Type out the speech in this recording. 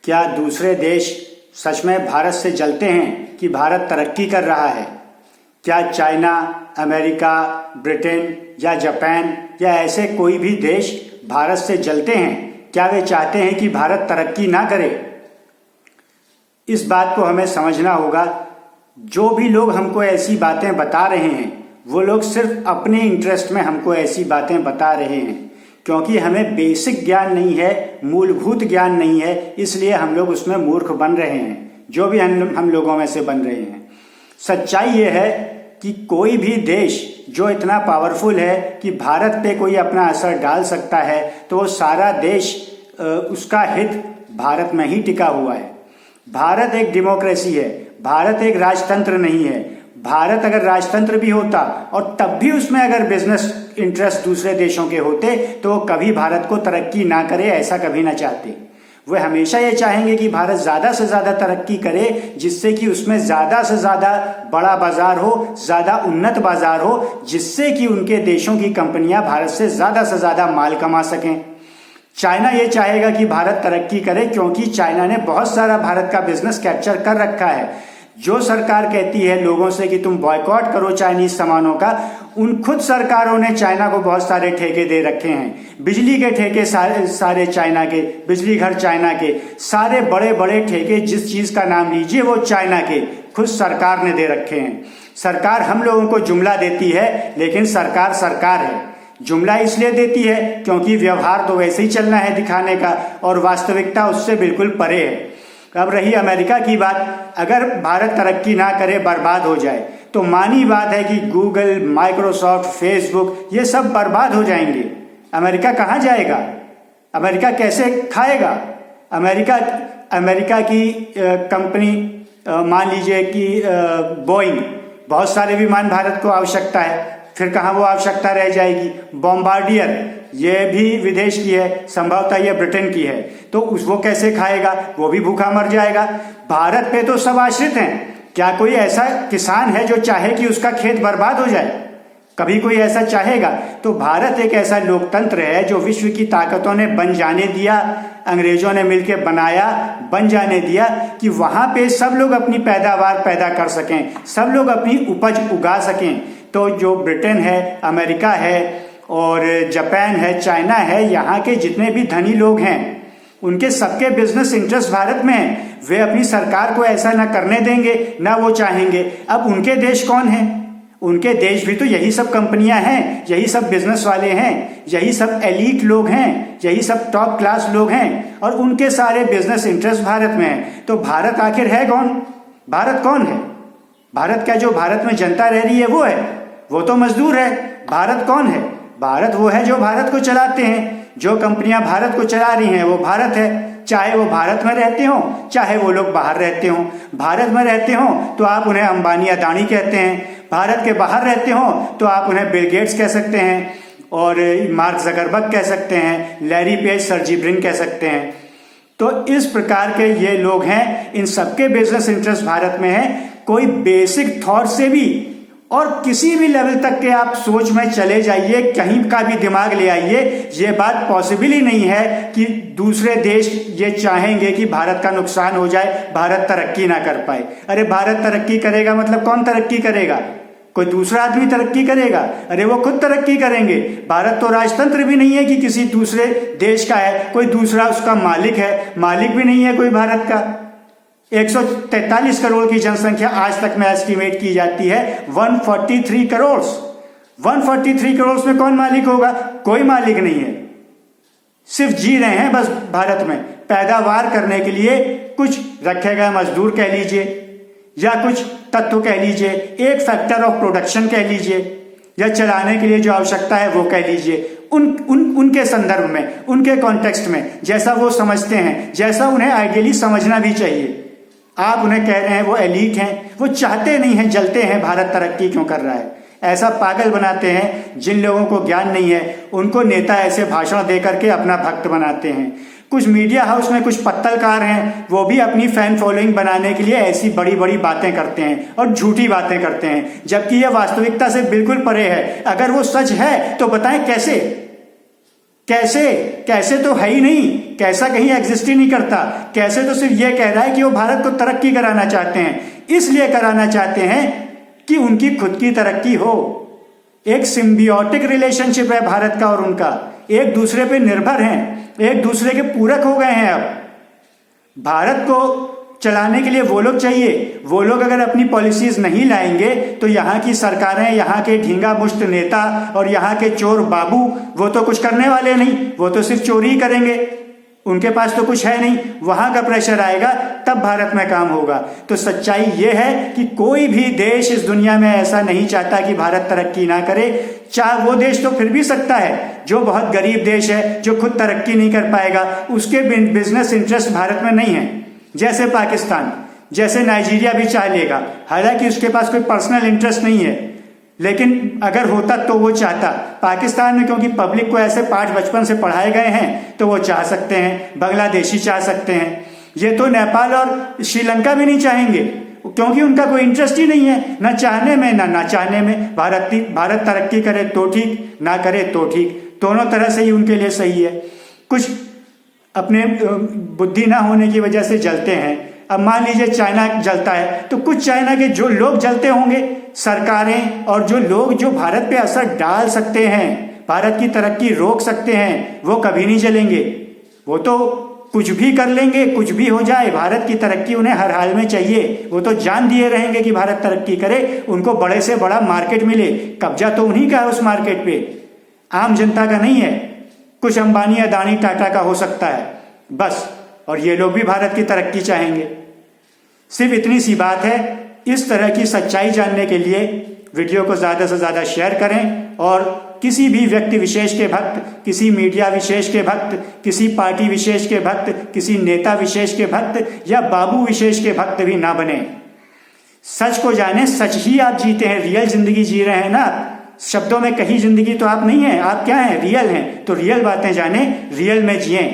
क्या दूसरे देश सच में भारत से जलते हैं कि भारत तरक्की कर रहा है? क्या चाइना, अमेरिका, ब्रिटेन या जापान या ऐसे कोई भी देश भारत से जलते हैं? क्या वे चाहते हैं कि भारत तरक्की ना करे? इस बात को हमें समझना होगा। जो भी लोग हमको ऐसी बातें बता रहे हैं वो लोग सिर्फ अपने इंटरेस्ट में हमको ऐसी बातें बता रहे हैं, क्योंकि हमें बेसिक ज्ञान नहीं है, मूलभूत ज्ञान नहीं है, इसलिए हम लोग उसमें मूर्ख बन रहे हैं, जो भी हम लोगों में से बन रहे हैं। सच्चाई ये है कि कोई भी देश जो इतना पावरफुल है कि भारत पे कोई अपना असर डाल सकता है, तो वो सारा देश उसका हित भारत में ही टिका हुआ है। भारत एक डेमोक्रेसी है, भारत एक राजतंत्र नहीं है। भारत अगर राजतंत्र भी होता और तब भी उसमें अगर बिजनेस इंटरेस्ट दूसरे देशों के होते तो वो कभी भारत को तरक्की ना करे, ऐसा कभी ना चाहते। वे हमेशा ये चाहेंगे कि भारत ज़्यादा से ज़्यादा तरक्की करे, जिससे कि उसमें ज़्यादा से ज़्यादा बड़ा बाजार हो, ज़्यादा उन्नत बाजार हो, जिससे कि उनके देशों की कंपनियां भारत से ज़्यादा माल कमा सकें। चाइना ये चाहेगा कि भारत तरक्की करे, क्योंकि चाइना ने बहुत सारा भारत का बिजनेस कैप्चर कर रखा है। जो सरकार कहती है लोगों से कि तुम बॉयकॉट करो चाइनीज सामानों का, उन खुद सरकारों ने चाइना को बहुत सारे ठेके दे रखे हैं। बिजली के ठेके सारे चाइना के, बिजली घर चाइना के, सारे बड़े बड़े ठेके जिस चीज का नाम लीजिए वो चाइना के खुद सरकार ने दे रखे हैं। सरकार हम लोगों को जुमला देती है, लेकिन सरकार सरकार है। जुमला इसलिए देती है क्योंकि व्यवहार तो वैसे ही चलना है दिखाने का, और वास्तविकता उससे बिल्कुल परे है। अब रही अमेरिका की बात, अगर भारत तरक्की ना करे, बर्बाद हो जाए, तो मानी बात है कि गूगल, माइक्रोसॉफ्ट, फेसबुक ये सब बर्बाद हो जाएंगे। अमेरिका कहाँ जाएगा? अमेरिका कैसे खाएगा? अमेरिका की कंपनी मान लीजिए कि बोइंग, बहुत सारे विमान भारत को आवश्यकता है, फिर कहाँ वो आवश्यकता रह जाएगी? बॉम्बार्डियर, ये भी विदेश की है, संभवतः ये ब्रिटेन की है, तो वो कैसे खाएगा? वो भी भूखा मर जाएगा। भारत पे तो सब आश्रित हैं। क्या कोई ऐसा किसान है जो चाहे कि उसका खेत बर्बाद हो जाए? कभी कोई ऐसा चाहेगा? तो भारत एक ऐसा लोकतंत्र है जो विश्व की ताकतों ने बन जाने दिया, अंग्रेजों ने मिलकर बनाया, बन जाने दिया कि वहां पे सब लोग अपनी पैदावार पैदा कर सकें, सब लोग अपनी उपज उगा सकें। तो जो ब्रिटेन है, अमेरिका है और जापान है, चाइना है, यहाँ के जितने भी धनी लोग हैं उनके सबके बिजनेस इंटरेस्ट भारत में है। वे अपनी सरकार को ऐसा ना करने देंगे, ना वो चाहेंगे। अब उनके देश कौन है? उनके देश भी तो यही सब कंपनियां हैं, यही सब बिजनेस वाले हैं, यही सब एलीट लोग हैं, यही सब टॉप क्लास लोग हैं, और उनके सारे बिजनेस इंटरेस्ट भारत में है। तो भारत आखिर है कौन? भारत कौन है? भारत क्या जो भारत में जनता रह रही है वो है? वो तो मजदूर है। भारत कौन है? भारत वो है जो भारत को चलाते हैं। जो कंपनियां भारत को चला रही हैं वो भारत है, चाहे वो भारत में रहते हो, चाहे वो लोग बाहर रहते हो। भारत में रहते हो तो आप उन्हें अंबानी अदानी कहते हैं, भारत के बाहर रहते हो तो आप उन्हें बिल गेट्स कह सकते हैं, और मार्क जकरबर्ग कह सकते हैं, लैरी पेज, सर्जी ब्रिन कह सकते हैं। तो इस प्रकार के ये लोग हैं, इन सबके बिजनेस इंटरेस्ट भारत में है। कोई बेसिक थॉट से भी और किसी भी लेवल तक के आप सोच में चले जाइए, कहीं का भी दिमाग ले आइए, ये बात पॉसिबल ही नहीं है कि दूसरे देश ये चाहेंगे कि भारत का नुकसान हो जाए, भारत तरक्की ना कर पाए। अरे भारत तरक्की करेगा मतलब कौन तरक्की करेगा? कोई दूसरा आदमी तरक्की करेगा? अरे वो खुद तरक्की करेंगे। भारत तो राजतंत्र भी नहीं है कि किसी दूसरे देश का है, कोई दूसरा उसका मालिक है, मालिक भी नहीं है कोई भारत का। 143 करोड़ की जनसंख्या आज तक में एस्टिमेट की जाती है। 143 करोड़ 143 करोड़ में कौन मालिक होगा? कोई मालिक नहीं है। सिर्फ जी रहे हैं बस भारत में। पैदावार करने के लिए कुछ रखे गए मजदूर कह लीजिए, या कुछ तत्व कह लीजिए, एक फैक्टर ऑफ प्रोडक्शन कह लीजिए, या चलाने के लिए जो आवश्यकता है वो कह लीजिए। उनके संदर्भ में, उनके कॉन्टेक्स्ट में, जैसा वो समझते हैं, जैसा उन्हें आइडियली समझना भी चाहिए। आप उन्हें कह रहे हैं वो एलीट हैं, वो चाहते नहीं हैं, जलते हैं भारत तरक्की क्यों कर रहा है। ऐसा पागल बनाते हैं। जिन लोगों को ज्ञान नहीं है उनको नेता ऐसे भाषण दे करके अपना भक्त बनाते हैं। कुछ मीडिया हाउस में कुछ पत्तरकार हैं, वो भी अपनी फैन फॉलोइंग बनाने के लिए ऐसी बड़ी बड़ी बातें करते हैं और झूठी बातें करते हैं, जबकि ये वास्तविकता से बिल्कुल परे है। अगर वो सच है तो बताएं कैसे? कैसे? कैसे तो है ही नहीं, कैसा कहीं एग्जिस्ट ही नहीं करता। कैसे तो सिर्फ ये कह रहा है कि वो भारत को तरक्की कराना चाहते हैं, इसलिए कराना चाहते हैं कि उनकी खुद की तरक्की हो। एक सिम्बियोटिक रिलेशनशिप है भारत का और उनका, एक दूसरे पे निर्भर हैं, एक दूसरे के पूरक हो गए हैं। अब भारत को चलाने के लिए वो लोग चाहिए, वो लोग अगर अपनी पॉलिसीज नहीं लाएंगे तो यहाँ की सरकारें, यहाँ के ढींगा मुश्त नेता और यहाँ के चोर बाबू वो तो कुछ करने वाले नहीं, वो तो सिर्फ चोरी ही करेंगे, उनके पास तो कुछ है नहीं। वहां का प्रेशर आएगा तब भारत में काम होगा। तो सच्चाई ये है कि कोई भी देश इस दुनिया में ऐसा नहीं चाहता कि भारत तरक्की ना करे। चाहे वो देश तो फिर भी सकता है जो बहुत गरीब देश है, जो खुद तरक्की नहीं कर पाएगा, उसके बिजनेस इंटरेस्ट भारत में नहीं है, जैसे पाकिस्तान, जैसे नाइजीरिया भी चाह लेगा, हालांकि उसके पास कोई पर्सनल इंटरेस्ट नहीं है, लेकिन अगर होता तो वो चाहता। पाकिस्तान में क्योंकि पब्लिक को ऐसे पाठ बचपन से पढ़ाए गए हैं तो वो चाह सकते हैं, बांग्लादेशी चाह सकते हैं। ये तो नेपाल और श्रीलंका भी नहीं चाहेंगे क्योंकि उनका कोई इंटरेस्ट ही नहीं है, ना चाहने में ना चाहने में। भारत तरक्की करे तो ठीक, ना करे तो ठीक, दोनों तरह से ही उनके लिए सही है। कुछ अपने बुद्धि ना होने की वजह से जलते हैं। अब मान लीजिए चाइना जलता है तो कुछ चाइना के जो लोग जलते होंगे, सरकारें और जो लोग जो भारत पे असर डाल सकते हैं, भारत की तरक्की रोक सकते हैं, वो कभी नहीं जलेंगे। वो तो कुछ भी कर लेंगे, कुछ भी हो जाए, भारत की तरक्की उन्हें हर हाल में चाहिए। वो तो जान दिए रहेंगे कि भारत तरक्की करे, उनको बड़े से बड़ा मार्केट मिले। कब्जा तो उन्हीं का है उस मार्केट पे, आम जनता का नहीं है। कुछ अंबानी, अदानी, टाटा का हो सकता है बस, और ये लोग भी भारत की तरक्की चाहेंगे। सिर्फ इतनी सी बात है। इस तरह की सच्चाई जानने के लिए वीडियो को ज़्यादा से ज़्यादा शेयर करें और किसी भी व्यक्ति विशेष के भक्त, किसी मीडिया विशेष के भक्त, किसी पार्टी विशेष के भक्त, किसी नेता विशेष के भक्त या बाबू विशेष के भक्त भी ना बने। सच को जाने, सच ही आप जीते हैं, रियल जिंदगी जी रहे हैं ना। शब्दों में कही जिंदगी तो आप नहीं है, आप क्या हैं? रियल हैं। तो रियल बातें जाने, रियल में जिएं।